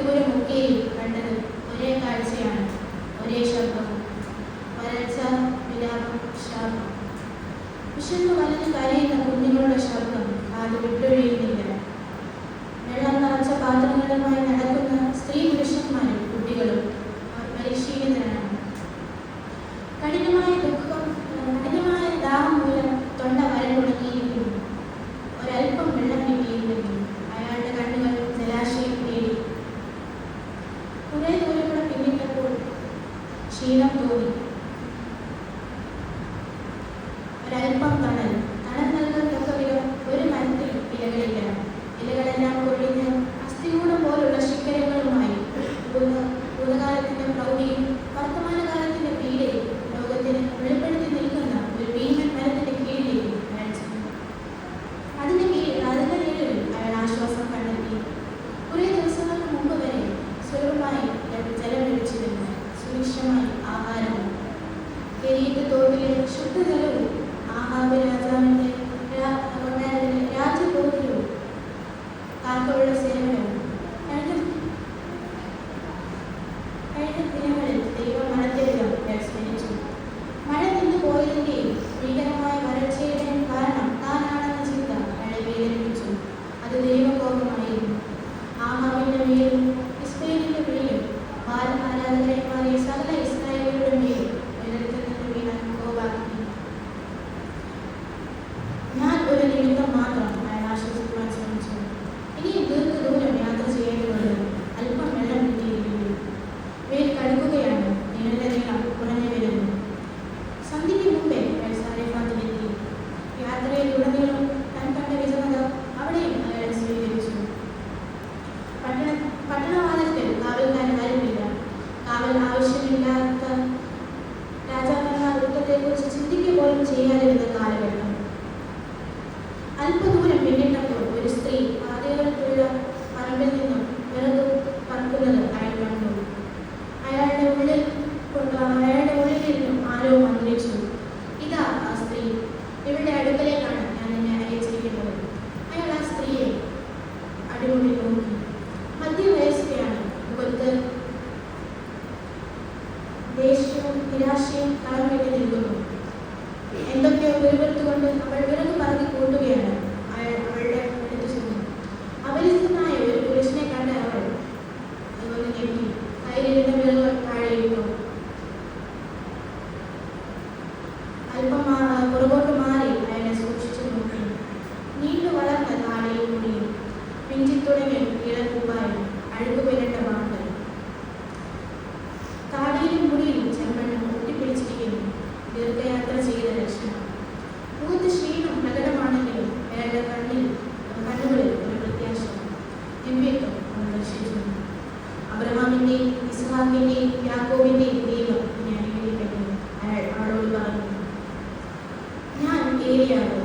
ദൂരമൊക്കെയും കണ്ടത് ഒരേ കാഴ്ചയാണ്, ഒരേ ശബ്ദം, വരച്ച വിലാപം, ശാപം. വിശന്നു വലഞ്ഞ് കരയുന്ന കുഞ്ഞുങ്ങളുടെ ശബ്ദം കാത് വിട്ടൊഴിയുന്നില്ല. വെള്ളം നിറച്ച പാത്രങ്ങളുമായി നടക്കുന്ന സ്ത്രീ പുരുഷന്മാരും കുട്ടികളും പരിശീലിതരാണ്. കഠിനമായ ദാഹം മൂലം തൊണ്ട വരണ്ടുണങ്ങിയിരിക്കുന്നു. ഒരൽപ്പം വെള്ളം കിട്ടിയിരുന്നെങ്കിൽ അയാളുടെ കണ്ണുകൾ ജലാശയം തേടി. കുറെ ദൂരങ്ങൾ പിന്നിട്ടപ്പോൾ ക്ഷീണം തോന്നി. ഒരൽപ്പം തണൽ നൽകത്തക്ക വിധം ഒരു മരത്തിൽ ഇലകളില്ല. ഇലകളെല്ലാം കൊഴിഞ്ഞ് അസ്ഥികൂടം പോലുള്ള ശിഖരങ്ങളുമായി ഭൂതകാലത്തിന്റെ പ്രൗഢിയും വർത്തമാനകാലത്തിന്റെ പീഡയും ലോകത്തിന് വെളിപ്പെടുത്തി നിൽക്കുന്ന ഒരു ഭീമൻ മരത്തിന്റെ കീഴിലേക്ക് അയാൾ ചെന്നു. അതിന്റെ നിഴലിൽ അയാൾ ആശ്വാസം കണ്ടെത്തി. കുറെ ദിവസങ്ങൾക്ക് മുമ്പ് വരെ സുലഭമായി ജലം ലഭിച്ചിരുന്നു, സുഭിക്ഷമായി ആഹാരവും. കെരീത്ത് തോട്ടിലെ ശുദ്ധജലവും ആഹാബ് രാജാവിന്റെ രാജ്യബോധവും കാക്കകളുടെ സേവനവും. കഴിഞ്ഞ ദിനങ്ങളിൽ ദൈവം മഴത്തിലും സ്മരിച്ചു. മഴ നിന്നു പോയതിന്റെയും ഭീകരമായ വരൾച്ചയുടെയും കാരണം താനാണെന്ന ചിന്ത അയാളെ വേദനിപ്പിച്ചു. അത് ദൈവകോപമായിരുന്നു. ആഹാബിന്റെ മേലും ഇസ്മായേലിന്റെ മേലും ബാലആരാധകരെ മാറിയ സകല ഇസ്രായേലിയുടെ മേലും ഉയരത്തിൽ നിന്ന് വീണ കോപാഗ്നി. ഞാൻ ഒരു നിമിത്തം മാത്രം അയാൾ ആശ്വസിക്കുവാൻ ശ്രമിച്ചു. ഇനിയും ദീർഘദൂരം യാത്ര ചെയ്യേണ്ടതുണ്ട്. അല്പം വെള്ളം കിട്ടിയിരിക്കുന്നു. വെയിൽ കടുക്കുകയാണ്. നിഴലിന്റെ നീളം കുറഞ്ഞു വരുന്നു. സന്ധ്യയ്ക്ക് മുമ്പേ അയാൾ സാരഫാത്തിലെത്തി. യാത്രയിലുടനീളം താൻ കണ്ട വിജനത അവിടെയും അയാൾ സ്വീകരിച്ചു. പട്ടണവാദത്തിൽ കാവൽക്കാരൻ ആരുമില്ല. കാവൽ ആവശ്യമില്ലാത്ത രാജാക്കന്മാർ യുദ്ധത്തെക്കുറിച്ച് ചിന്തിക്കുക പോലും ചെയ്യാതിരുന്ന കാലഘട്ടം. അല്പദൂരം പിന്നിട്ടപ്പോൾ ഒരു സ്ത്രീ പാതയോരത്തുള്ള പറമ്പിൽ നിന്നും വിറക് പറക്കുന്നത് അയാൾ കണ്ടു. അയാളുടെ ഉള്ളിലിരുന്നും ആരോ മന്ത്രിച്ചു. ഇതാ ആ സ്ത്രീ, ഇവരുടെ അടുക്കലേക്കാണ് ഞാൻ നിന്നെ അയച്ചിരിക്കുന്നത്. അയാൾ ആ സ്ത്രീയെ അടിമുടി നോക്കി. മധ്യവയസ്കയാണ്. മുഖത്ത് ദേഷ്യവും നിരാശയും കളം കെട്ടി നിൽക്കുന്നു. എന്തൊക്കെയോ വെറുപെടുത്തുകൊണ്ട് അവൾ വിറക് പറക്കി കൂട്ടുകയാണ്. അയാൾ അവളുടെ അടുത്ത് ചെന്നു. അപരിചിതനായ ഒരു പുരുഷനെ കണ്ട് അവൾ ഒന്ന് ഞെട്ടി. കയ്യിലിരുന്ന വിറക് താഴെയിട്ടു. അല്പം പുറകോട്ട് മാറി അയാളെ സൂക്ഷിച്ചു നോക്കി. നീണ്ടു വളർന്ന താടിയും മുടിയും, പിഞ്ചിത്തുടങ്ങിയ ഇളപ്പൂവായും, അഴുകു പിരണ്ട വാണ്ട്. താടിയിലും മുടിയിലും ചെമ്മണ്ണും ഒട്ടിപ്പിടിച്ചിരിക്കുന്നു. ദീർഘയാത്ര ചെയ്ത ലക്ഷണം. മുഖത്ത് ക്ഷീണം പ്രകടമാണെങ്കിലും അയാളുടെ കണ്ണുകളിൽ ഒരു പ്രത്യാശ, ദിവ്യത്വം ദർശിച്ചു. അബ്രഹാമിന്റെയും ഇസ്ഹാക്കിന്റെയും യാക്കോബിന്റെയും ദൈവം എന്നെ അനുഗ്രഹിക്കട്ടെ. അയാൾ അവളോട് പറഞ്ഞു. ഞാൻ ഏലിയാവ്,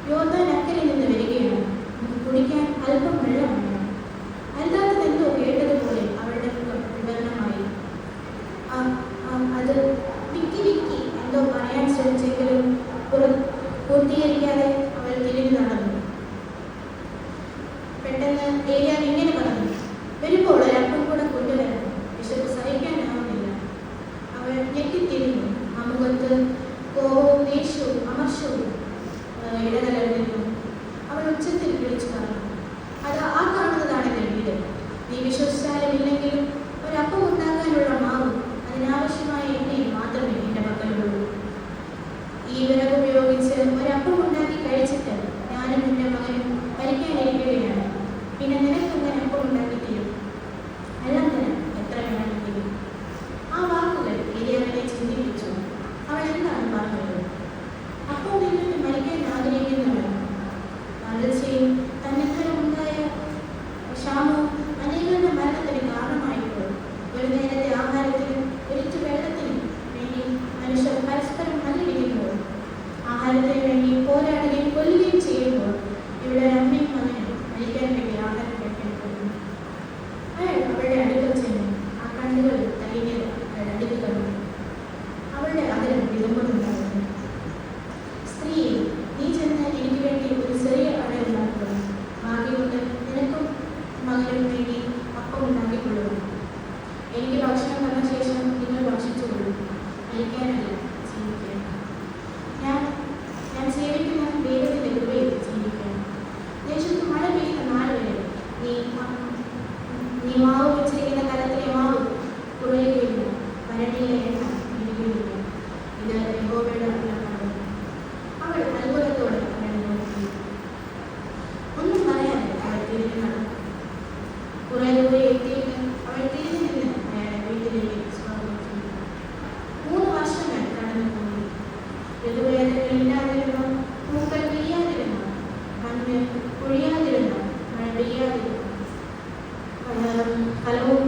യോർദാൻ അക്കരെ നിന്ന് വരികയാണ്. കുടിക്കാൻ അല്പം വെള്ളം വേണം. അല്ലാത്തതെന്തോ കേട്ടതുപോലെ അവളുടെ മുഖം വിവരണമായി. അത് വിക്കി എന്തോ പറയാൻ ശ്രമിച്ചെങ്കിലും പൂർത്തീകരിക്കാതെ അവൾ തിരിഞ്ഞു നടന്നു. പെട്ടെന്ന് ഏലിയാവ് ഇങ്ങനെ പറഞ്ഞു. വരുമ്പോൾ ഒരപ്പം കൂടെ കൊണ്ടുവരണം. വിശപ്പ് സഹിക്കാനാവുന്നില്ല. അവൾ ഞെട്ടിത്തിരിഞ്ഞു. ആ മുഖത്ത് കോപവും ദേഷ്യവും അമർഷവും ഇടകലർന്നിരുന്നു. അവൾ ഉച്ചത്തിൽ വിളിച്ചു പറഞ്ഞു. അത് ആ കാണുന്നതാണ് എൻ്റെ വീട്. നീ വിശ്വസിച്ചാലും ഇല്ലെങ്കിലും ഒരപ്പം ഉണ്ടാക്കാനുള്ള മാവും അതിനാവശ്യമായ എണ്ണയും മാത്രമേ എൻ്റെ പക്കലുള്ളൂ. ഈ വിറക് ഉപയോഗിച്ച് ഒരപ്പം ഉണ്ടാക്കി കഴിച്ചിട്ട് ഞാനും കലവും